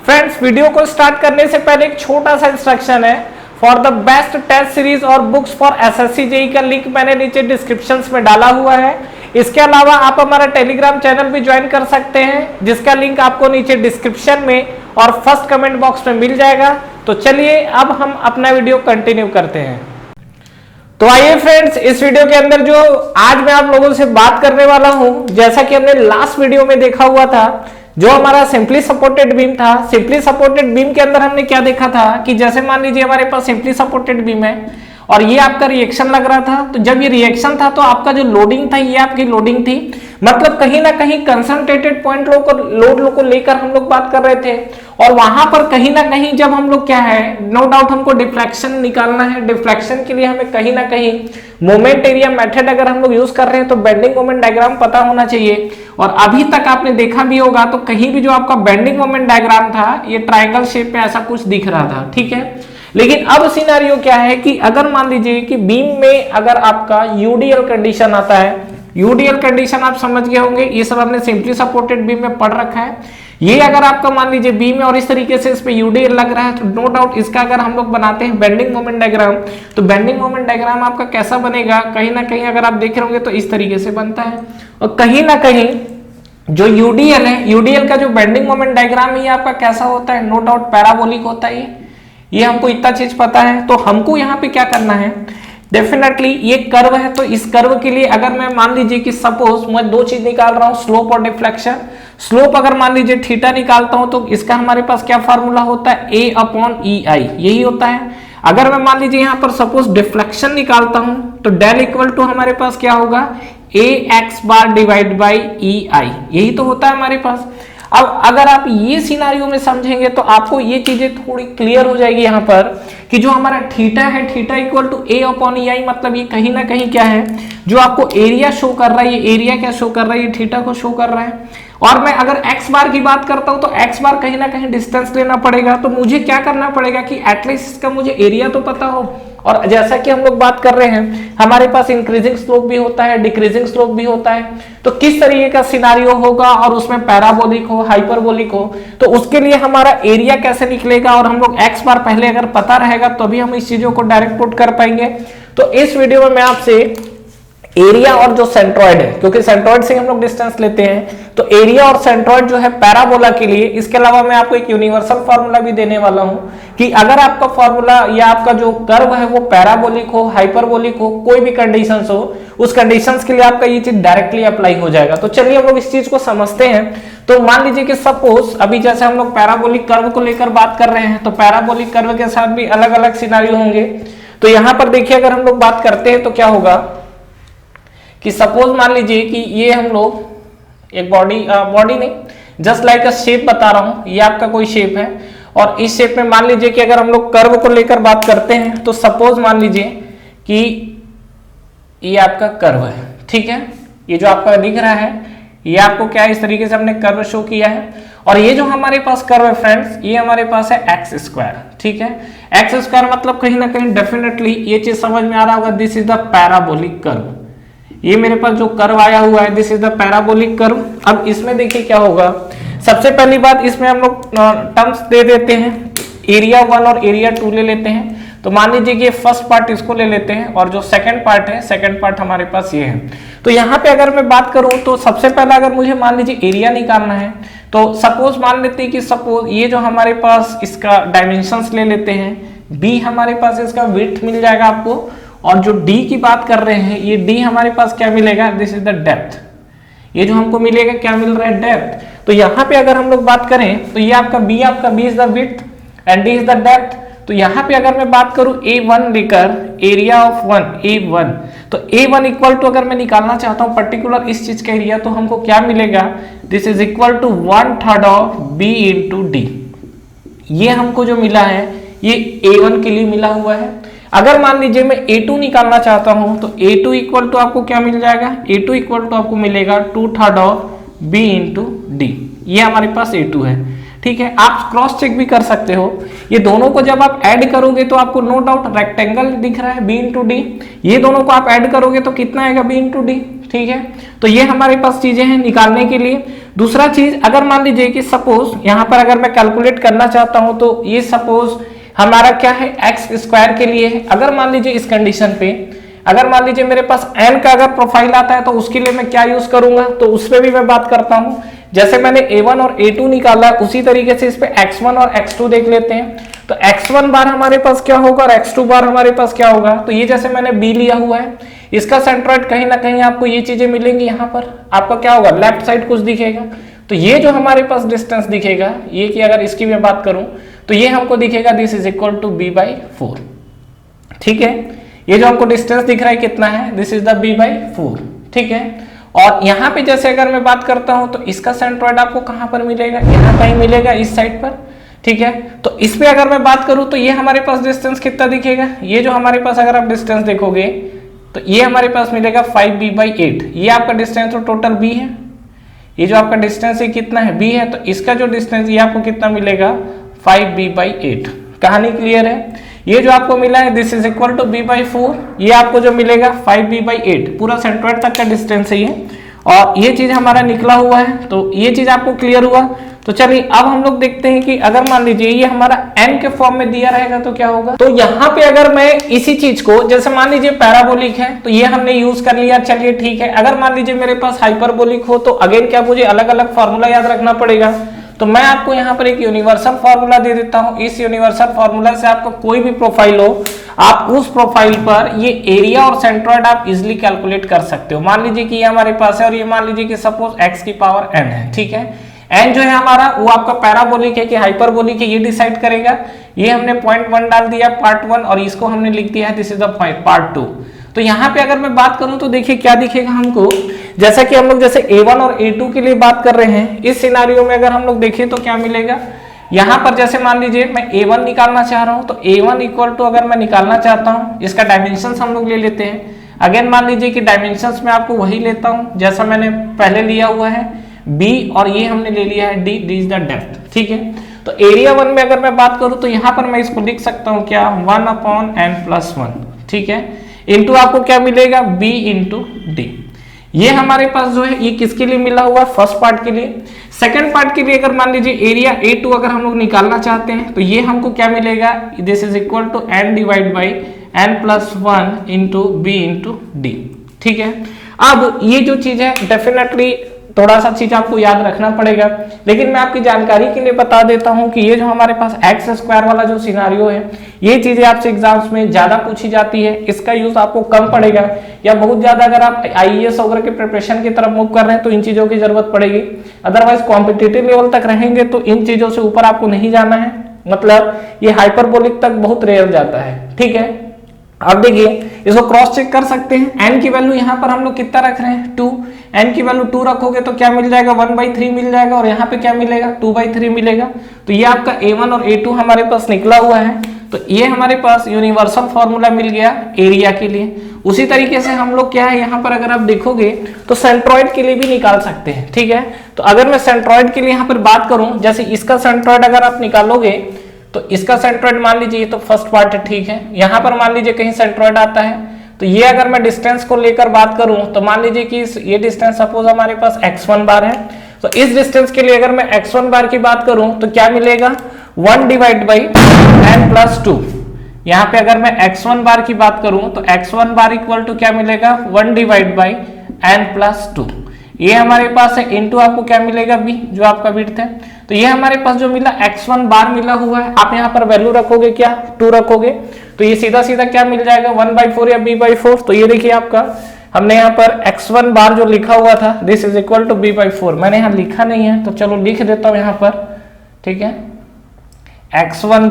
Friends, video को start करने से पहले एक छोटा सा इंस्ट्रक्शन है। For the best test series और बुक्स फॉर एसएससी जेईई का लिंक मैंने नीचे डिस्क्रिप्शन में डाला हुआ है। इसके अलावा आप हमारा टेलीग्राम चैनल भी ज्वाइन कर सकते हैं, जिसका लिंक आपको नीचे डिस्क्रिप्शन में और फर्स्ट कमेंट बॉक्स में मिल जाएगा। तो चलिए अब हम अपना वीडियो कंटिन्यू करते हैं। तो आइए फ्रेंड्स, इस वीडियो के अंदर जो आज मैं आप लोगों से बात करने वाला हूं, जैसा कि हमने लास्ट वीडियो में देखा हुआ था, जो हमारा सिंपली सपोर्टेड बीम था। सिंपली सपोर्टेड बीम के अंदर हमने क्या देखा था कि जैसे मान लीजिए हमारे पास सिंपली सपोर्टेड बीम है और ये आपका रिएक्शन लग रहा था। तो जब ये रिएक्शन था तो आपका जो लोडिंग था ये आपकी लोडिंग थी, मतलब कहीं ना कहीं कंसंट्रेटेड पॉइंट लोड को लेकर हम लोग बात कर रहे थे। और वहां पर कहीं ना कहीं जब हम लोग क्या है, नो डाउट हमको डिफ्लेक्शन निकालना है। डिफ्लेक्शन के लिए हमें कहीं ना कहीं मोमेंट एरिया मेथड अगर हम लोग यूज कर रहे हैं तो बेंडिंग मोमेंट डायग्राम पता होना चाहिए। और अभी तक आपने देखा भी होगा तो कहीं भी जो आपका बेंडिंग मोमेंट डायग्राम था ये ट्रायंगल शेप में ऐसा कुछ दिख रहा था, ठीक है। लेकिन अब सिनेरियो क्या है कि अगर मान लीजिए कि बीम में अगर आपका यूडीएल कंडीशन आता है, यूडीएल कंडीशन आप समझ गए होंगे, ये सब आपने सिंपली सपोर्टेड बीम में पढ़ रखा है। ये अगर आपका मान लीजिए बीम है और इस तरीके से इस पे यूडीएल लग रहा है तो नो डाउट इसका अगर हम लोग बनाते हैं बेंडिंग मोमेंट डायग्राम, तो बेंडिंग मोमेंट डायग्राम आपका कैसा बनेगा, कहीं ना कहीं अगर आप देख रहे होंगे तो इस तरीके से बनता है। और कहीं ना कहीं जो यूडीएल है, यूडीएल का जो बेंडिंग मोमेंट डायग्राम है ये आपका कैसा होता है, नो डाउट पैराबोलिक होता है। ये हमको इतना चीज पता है। तो हमको यहाँ पे क्या करना है, डेफिनेटली ये कर्व है तो इस कर्व के लिए अगर मैं मान लीजिए कि सपोज मैं दो चीज निकाल रहा हूं, स्लोप और डिफ्लेक्शन। स्लोप अगर मान लीजिए थीटा निकालता हूं तो इसका हमारे पास क्या फार्मूला होता है, A/EI, यही होता है। अगर मैं मान लीजिए यहाँ पर सपोज डिफ्लेक्शन निकालता हूं तो डेल इक्वल टू हमारे पास क्या होगा, AX bar divide by EI, यही तो होता है हमारे पास। अब अगर आप ये सिनारियो में समझेंगे तो आपको ये चीजें थोड़ी क्लियर हो जाएगी यहाँ पर कि जो हमारा थीटा है, थीटा इक्वल टू A/EI, मतलब ये कहीं ना कहीं क्या है, जो आपको एरिया शो कर रहा है, ये एरिया क्या शो कर रहा है, ये थीटा को शो कर रहा है। और मैं अगर x बार की बात करता हूं तो x बार कहीं ना कहीं डिस्टेंस लेना पड़ेगा। तो मुझे क्या करना पड़ेगा कि एटलीस्ट इसका मुझे एरिया तो पता हो। और जैसा कि हम लोग बात कर रहे हैं हमारे पास इंक्रीजिंग स्लोप भी होता है, डिक्रीजिंग स्लोप भी होता है। तो किस तरीके का सिनारियो होगा और उसमें पैराबोलिक हो, हाइपरबोलिक हो, तो उसके लिए हमारा एरिया कैसे निकलेगा और हम लोग x बार पहले अगर पता रहेगा तो भी हम इस चीजों को डायरेक्ट पुट कर पाएंगे। तो इस वीडियो में मैं आपसे एरिया और जो सेंट्रॉइड है, क्योंकि सेंट्रॉइड से हम लोग डिस्टेंस लेते हैं, तो एरिया और सेंट्रॉइड जो है पैराबोला के लिए, इसके अलावा मैं आपको एक यूनिवर्सल फार्मूला भी देने वाला हूं कि अगर आपका फार्मूला या आपका जो कर्व है वो पैराबोलिक हो, हाइपरबोलिक हो, कोई भी कंडीशंस हो, उस कंडीशंस के लिए आपका ये चीज डायरेक्टली अप्लाई हो जाएगा। तो चलिए हम लोग इस चीज को समझते हैं। तो मान लीजिए कि सपोज अभी जैसे हम लोग पैराबोलिक कर्व को लेकर बात कर रहे हैं, तो पैराबोलिक कर्व के साथ भी अलग अलग सिनारियो होंगे। तो यहाँ पर देखिए अगर हम लोग बात करते हैं तो क्या होगा कि सपोज मान लीजिए कि ये हम लोग एक बॉडी नहीं, जस्ट लाइक अ शेप बता रहा हूं, ये आपका कोई शेप है और इस शेप में मान लीजिए कि अगर हम लोग कर्व को लेकर बात करते हैं तो सपोज मान लीजिए कि ये आपका कर्व है, ठीक है। ये जो आपका दिख रहा है ये आपको क्या इस तरीके से हमने कर्व शो किया है। और ये जो हमारे पास कर्व है फ्रेंड्स, ये हमारे पास है x स्क्वायर, ठीक है। x स्क्वायर मतलब कहीं ना कहीं डेफिनेटली ये चीज समझ में आ रहा होगा, this is the parabolic curve. ये मेरे पास जो कर्व आया हुआ है this is the parabolic curve. अब इसमें देखिए क्या होगा, सबसे पहली बात इसमें हम लोग टर्म्स दे देते हैं, एरिया 1 और एरिया 2 ले लेते हैं। तो मान लीजिए कि फर्स्ट पार्ट इसको ले लेते हैं और जो सेकंड पार्ट है, सेकंड पार्ट हमारे पास ये है। तो यहाँ पे अगर मैं बात करूं तो सबसे पहला अगर मुझे मान लीजिए एरिया निकालना है तो सपोज मान लेते हैं कि सपोज ये जो हमारे पास इसका डायमेंशंस ले लेते हैं, b हमारे पास इसका विड्थ मिल जाएगा आपको, और जो d की बात कर रहे हैं ये d हमारे पास क्या मिलेगा, दिस इज द डेप्थ। ये जो हमको मिलेगा क्या मिल रहा है, डेप्थ। तो यहाँ पे अगर हम लोग बात करें तो ये आपका b is the width and d is the depth. तो यहाँ पे अगर मैं बात करूं A1 लेकर, एरिया ऑफ 1 A1, तो A1 इक्वल टू अगर मैं निकालना चाहता हूं पर्टिकुलर इस चीज का एरिया तो हमको क्या मिलेगा, this is equal to 1/3 of B into D। ये हमको जो मिला है ये A1 के लिए मिला हुआ है। अगर मान लीजिए मैं A2 निकालना चाहता हूं तो A2 इक्वल टू आपको क्या मिल जाएगा, A2 इक्वल टू आपको मिलेगा 2/3 ऑफ B इंटू D। ये हमारे पास A2 है, ठीक है। आप क्रॉस चेक भी कर सकते हो, ये दोनों को जब आप ऐड करोगे तो आपको नो डाउट रेक्टेंगल दिख रहा है B इंटू डी, ये दोनों को आप ऐड करोगे तो कितना आएगा B इंटू डी, ठीक है। तो ये हमारे पास चीजें हैं निकालने के लिए। दूसरा चीज, अगर मान लीजिए कि सपोज यहाँ पर अगर मैं कैलकुलेट करना चाहता हूं तो ये सपोज हमारा क्या है एक्स स्क्वायर के लिए है। अगर मान लीजिए इस कंडीशन पे अगर मान लीजिए मेरे पास n का अगर प्रोफाइल आता है तो उसके लिए मैं क्या यूज करूंगा, तो उस पर भी मैं बात करता हूं। जैसे मैंने a1 और a2 निकाला उसी तरीके से इस पे x1 और x2 देख लेते हैं। तो x1 बार हमारे पास क्या होगा और x2 बार हमारे पास क्या होगा। तो ये जैसे मैंने b लिया हुआ है, इसका सेंट्रोइड कहीं ना कहीं आपको ये चीजें मिलेंगी। यहाँ पर आपका क्या होगा, लेफ्ट साइड कुछ दिखेगा। तो ये जो हमारे पास डिस्टेंस दिखेगा, ये कि अगर इसकी मैं बात करूं तो ये हमको दिखेगा this is equal to b/4। ठीक है, ये जो हमको डिस्टेंस दिख रहा है कितना है, दिस इज द b/4। ठीक है, और यहाँ पे जैसे अगर मैं बात करता हूं तो इसका सेंट्रोइड आपको कहां पर मिलेगा, यहाँ कहीं मिलेगा इस साइड पर। ठीक है, तो इस पे अगर मैं बात करूं तो ये हमारे पास डिस्टेंस कितना दिखेगा, ये जो हमारे पास अगर आप डिस्टेंस देखोगे तो ये हमारे पास मिलेगा 5b/8। ये आपका डिस्टेंस तो टोटल b है, ये जो आपका डिस्टेंस है कितना है b है, तो इसका जो डिस्टेंस ये आपको कितना मिलेगा 5b/8। कहानी क्लियर है। ये जो आपको मिला है this is equal to b/4, ये आपको जो मिलेगा 5b/8 पूरा सेंट्रोइड तक का डिस्टेंस है ये, और ये चीज हमारा निकला हुआ है। तो ये चीज आपको क्लियर हुआ। तो चलिए अब हम लोग देखते हैं कि अगर मान लीजिए ये हमारा n के फॉर्म में दिया रहेगा तो क्या होगा। तो यहाँ पे अगर मैं इसी चीज को, जैसे मान लीजिए पैराबोलिक है तो ये हमने यूज कर लिया, चलिए ठीक है। अगर मान लीजिए मेरे पास हाइपरबोलिक हो तो अगेन क्या मुझे अलग अलग फॉर्मूला याद रखना पड़ेगा। तो मैं आपको यहाँ पर एक यूनिवर्सल फॉर्मूला दे देता हूँ। इस यूनिवर्सल फॉर्मूला से आपका कोई भी प्रोफाइल हो, आप उस प्रोफाइल पर ये एरिया और सेंट्रोइड आप इजिली कैलकुलेट कर सकते हो। मान लीजिए कि ये हमारे पास है और ये मान लीजिए कि सपोज x की पावर n है। ठीक है, n जो है हमारा वो आपका पैराबोलिक है कि हाइपरबोलिक है, ये डिसाइड करेगा। ये हमने पॉइंट 1 डाल दिया पार्ट 1 और इसको हमने लिख दिया है दिस इज द पार्ट 2। तो यहाँ पे अगर मैं बात करूं तो देखिए क्या दिखेगा हमको, जैसा कि हम लोग जैसे a1 और a2 के लिए बात कर रहे हैं, इस सिनारियो में अगर हम लोग देखें तो क्या मिलेगा। यहाँ पर जैसे मान लीजिए मैं a1 निकालना चाह रहा हूं तो a1 इक्वल टू अगर मैं निकालना चाहता हूं, इसका डायमेंशंस हम लोग ले लेते हैं। अगेन मान लीजिए कि डायमेंशंस में आपको वही लेता हूं जैसा मैंने पहले लिया हुआ है b, और ये हमने ले लिया है d इज द डेप्थ। ठीक है, तो एरिया 1 में अगर मैं बात करूं तो यहाँ पर मैं इसको लिख सकता हूँ क्या 1/n+1। ठीक है, इंटू आपको क्या मिलेगा b इंटू डी। ये हमारे पास जो है ये किसके लिए मिला हुआ, फर्स्ट पार्ट के लिए। सेकंड पार्ट के लिए अगर मान लीजिए एरिया A2 अगर हम लोग निकालना चाहते हैं तो ये हमको क्या मिलेगा, this is equal to n/n+1 into b into D. ठीक है, अब ये जो चीज है डेफिनेटली थोड़ा सा चीज आपको याद रखना पड़ेगा, लेकिन मैं आपकी जानकारी के लिए बता देता हूं कि ये जो हमारे पास एक्स स्क्वायर वाला जो सिनारियो है, ये चीजें आपसे एग्जाम्स में ज्यादा पूछी जाती है। इसका यूज आपको कम पड़ेगा, या बहुत ज्यादा अगर आप आईएएस वगैरह के प्रिपरेशन की तरफ मूव कर रहे हैं तो इन चीजों की जरूरत पड़ेगी। अदरवाइज कॉम्पिटिटिव लेवल तक रहेंगे तो इन चीजों से ऊपर आपको नहीं जाना है, मतलब ये हाइपरबोलिक तक बहुत रेयर जाता है। ठीक है, अब देखिए इसको क्रॉस चेक कर सकते हैं। n की वैल्यू यहाँ पर हम लोग कितना रख रहे हैं 2, n की वैल्यू 2 रखोगे तो क्या मिल जाएगा 1/3 मिल जाएगा, और यहाँ पे क्या मिलेगा 2/3 मिलेगा। तो ये आपका a1 और a2 हमारे पास निकला हुआ है। तो ये हमारे पास यूनिवर्सल फॉर्मूला मिल गया एरिया के लिए। उसी तरीके से हम लोग क्या है यहाँ पर अगर आप देखोगे तो सेंट्रोइड के लिए भी निकाल सकते हैं। ठीक है, तो अगर मैं सेंट्रोइड के लिए यहाँ पर बात करूं, जैसे इसका सेंट्रोइड अगर आप निकालोगे तो इसका सेंट्रोइड मान लीजिए ये तो फर्स्ट पार्ट है। ठीक है, यहाँ पर मान लीजिए कहीं सेंट्रोइड आता है तो ये अगर मैं डिस्टेंस को लेकर बात करूं तो मान लीजिए कि ये डिस्टेंस सपोज हमारे पास x1 बार है। तो इस डिस्टेंस के लिए अगर मैं x1 बार की बात करूं तो क्या मिलेगा 1/n+2। यहाँ पे अगर मैं x1 बार की बात करूं तो x1 बार इक्वल टू क्या मिलेगा 1/n+2। ये हमारे पास है, इंटू आपको क्या मिलेगा b जो आपका विड्थ है। तो ये हमारे पास जो मिला x1 बार मिला हुआ है, आप यहाँ पर वैल्यू रखोगे क्या 2 रखोगे तो ये सीधा सीधा क्या मिल जाएगा 1/4 या b/4। तो ये देखिए आपका हमने यहाँ पर x1 बार जो लिखा हुआ था this is equal to b/4, मैंने यहाँ लिखा नहीं है तो चलो लिख देता हूँ यहाँ पर। ठीक है, x1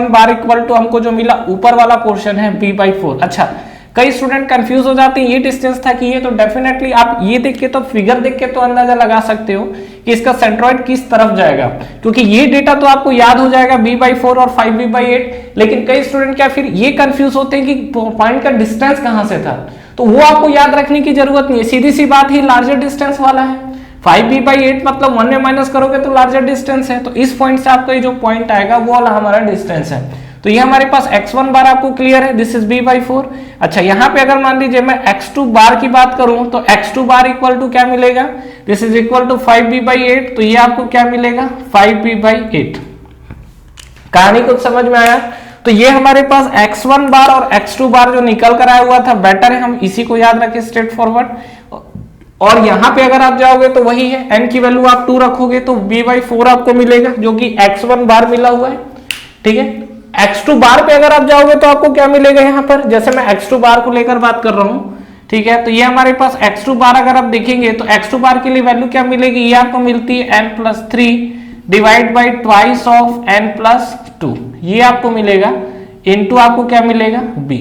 बार इक्वल टू हमको जो मिला ऊपर वाला पोर्शन है b/4। अच्छा, कई स्टूडेंट कंफ्यूज हो जाते हैं, ये डिस्टेंस था कि ये, तो डेफिनेटली आप ये देख के तो फिगर देख के तो अंदाजा लगा सकते हो कि इसका सेंट्रोइड किस तरफ जाएगा, क्योंकि ये डेटा तो आपको याद हो जाएगा b/4 और 5b/8। लेकिन कई स्टूडेंट क्या फिर ये कंफ्यूज होते हैं कि पॉइंट का डिस्टेंस कहां से था, तो वो आपको याद रखने की जरूरत नहीं है। सीधी सी बात ही लार्जर डिस्टेंस वाला है, 5b/8 मतलब 1 में माइनस करोगे तो लार्जर डिस्टेंस है। तो इस पॉइंट से आपका ये जो पॉइंट आएगा वो वाला हमारा डिस्टेंस है। तो ये हमारे पास x1 बार आपको क्लियर है, दिस इज b/4। अच्छा यहाँ पे अगर मान लीजिए मैं x2 बार की बात करूं तो x2 बार इक्वल टू क्या मिलेगा, this is equal to 5b/8। तो ये आपको क्या मिलेगा 5b/8। कहानी कुछ समझ में आया? तो ये हमारे पास x1 बार और x2 बार जो निकल कर आया हुआ था, बेटर है हम इसी को याद रखें स्ट्रेट फॉरवर्ड। और यहां पे अगर आप जाओगे तो वही है, n की वैल्यू आप 2 रखोगे तो b/4 आपको मिलेगा, जो कि x1 बार मिला हुआ है। ठीक है, x2 बार पे अगर आप जाओगे तो आपको क्या मिलेगा यहाँ पर, जैसे मैं x2 बार को लेकर बात कर रहा हूं, ठीक है, तो ये हमारे पास x2 बार अगर आप देखेंगे तो x2 बार के लिए वैल्यू क्या मिलेगी, ये आपको मिलती है n+3 divide by twice of n+2, ये आपको मिलेगा, इनटू आपको क्या मिलेगा b।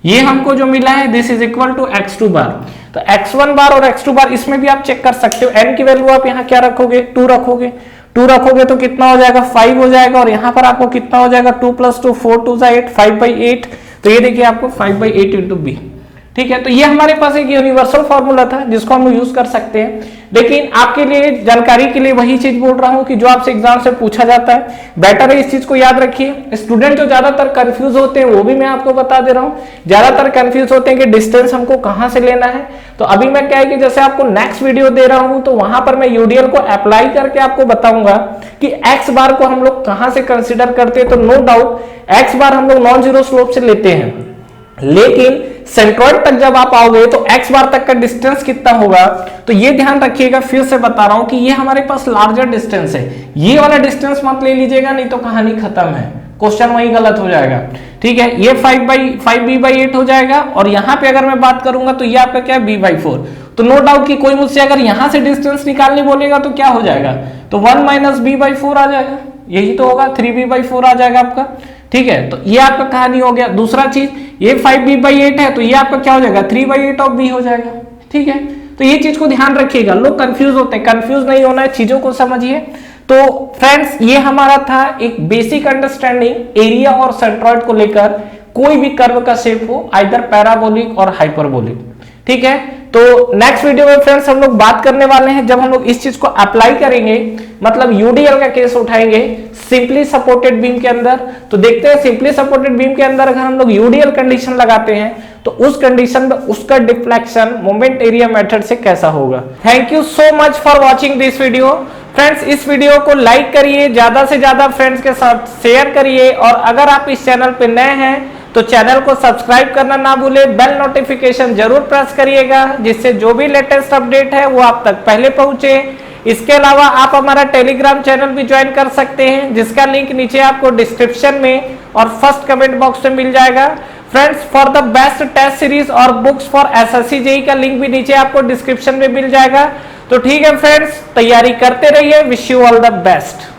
ये हमको जो मिला है this is equal to x2 बार। तो x1 बार और x2 बार इसमें भी आप चेक कर सकते हो, n की वैल्यू आप यहाँ क्या रखोगे 2 रखोगे, 2 रखोगे तो कितना हो जाएगा 5 हो जाएगा, और यहाँ पर आपको कितना हो जाएगा 2 + 2 4 2 8 5/8। तो ये देखिए आपको 5/8 इंटू बी। ठीक है, तो ये हमारे पास एक यूनिवर्सल फॉर्मूला था जिसको हम यूज कर सकते हैं, लेकिन आपके लिए जानकारी के लिए वही चीज बोल रहा हूं कि जो आपसे एग्जाम से पूछा जाता है, बेटर है इस चीज को याद रखिए। स्टूडेंट जो ज्यादातर कंफ्यूज होते हैं वो भी मैं आपको बता दे रहा हूं, ज्यादातर कंफ्यूज होते हैं कि डिस्टेंस हमको कहां से लेना है। तो अभी मैं क्या है कि जैसे आपको नेक्स्ट वीडियो दे रहा हूं तो वहां पर मैं यूडीएल को अप्लाई करके आपको बताऊंगा कि एक्स बार को हम लोग कहां से कंसिडर करते हैं। तो नो डाउट एक्स बार हम लोग नॉन जीरो स्लोप से लेते हैं, लेकिन सेंट्रॉइड तक जब आप आओगे तो x बार तक का डिस्टेंस कितना होगा, तो ये ध्यान रखिएगा, फिर से बता रहा हूं कि ये हमारे पास लार्जर डिस्टेंस है, ये वाला डिस्टेंस मत ले लीजिएगा, नहीं तो कहानी खत्म है, क्वेश्चन वही गलत हो जाएगा। ठीक है, ये 5b/8 हो जाएगा, और यहां पे अगर मैं बात करूंगा तो ये आपका क्या b/4। तो नो डाउट कि कोई मुझसे अगर यहां से डिस्टेंस निकालने बोलेगा तो क्या हो जाएगा, तो 1 - b/4 आ जाएगा, यही तो होगा 3b/4 आ जाएगा आपका। ठीक है, तो ये आपका कहानी हो गया। दूसरा चीज, ये 5b/8 है तो ये आपका क्या हो जाएगा 3/8 ऑफ b हो जाएगा। ठीक है, तो ये चीज को ध्यान रखिएगा, लोग कंफ्यूज होते हैं, कंफ्यूज नहीं होना है, चीजों को समझिए। तो फ्रेंड्स ये हमारा था एक बेसिक अंडरस्टैंडिंग एरिया और सेंट्रॉइड को लेकर, कोई भी कर्व का शेप हो, आइदर पैराबोलिक और हाइपरबोलिक। ठीक है, तो नेक्स्ट वीडियो में फ्रेंड्स हम लोग बात करने वाले हैं, जब हम लोग इस चीज को अप्लाई करेंगे, मतलब यूडीएल का केस उठाएंगे सिंपली सपोर्टेड बीम के अंदर। तो देखते हैं सिंपली सपोर्टेड बीम के अंदर अगर हम लोग यूडीएल कंडीशन लगाते हैं तो उस कंडीशन में उसका डिफ्लेक्शन मोमेंट एरिया मेथड से कैसा होगा। Thank you so much for watching this video. Friends इस वीडियो को लाइक करिए, ज्यादा से ज्यादा फ्रेंड्स के साथ शेयर करिए, और अगर आप इस चैनल पे नए हैं तो चैनल को सब्सक्राइब करना ना भूलें, बेल नोटिफिकेशन जरूर प्रेस करिएगा, जिससे जो भी लेटेस्ट अपडेट है वो आप तक पहले पहुंचे। इसके अलावा आप हमारा टेलीग्राम चैनल भी ज्वाइन कर सकते हैं, जिसका लिंक नीचे आपको डिस्क्रिप्शन में और फर्स्ट कमेंट बॉक्स में मिल जाएगा। Friends for the best test series और बुक्स फॉर एसएससी जेईई का लिंक भी नीचे आपको डिस्क्रिप्शन में मिल जाएगा। तो ठीक है फ्रेंड्स, तैयारी करते रहिए, wish you all the best.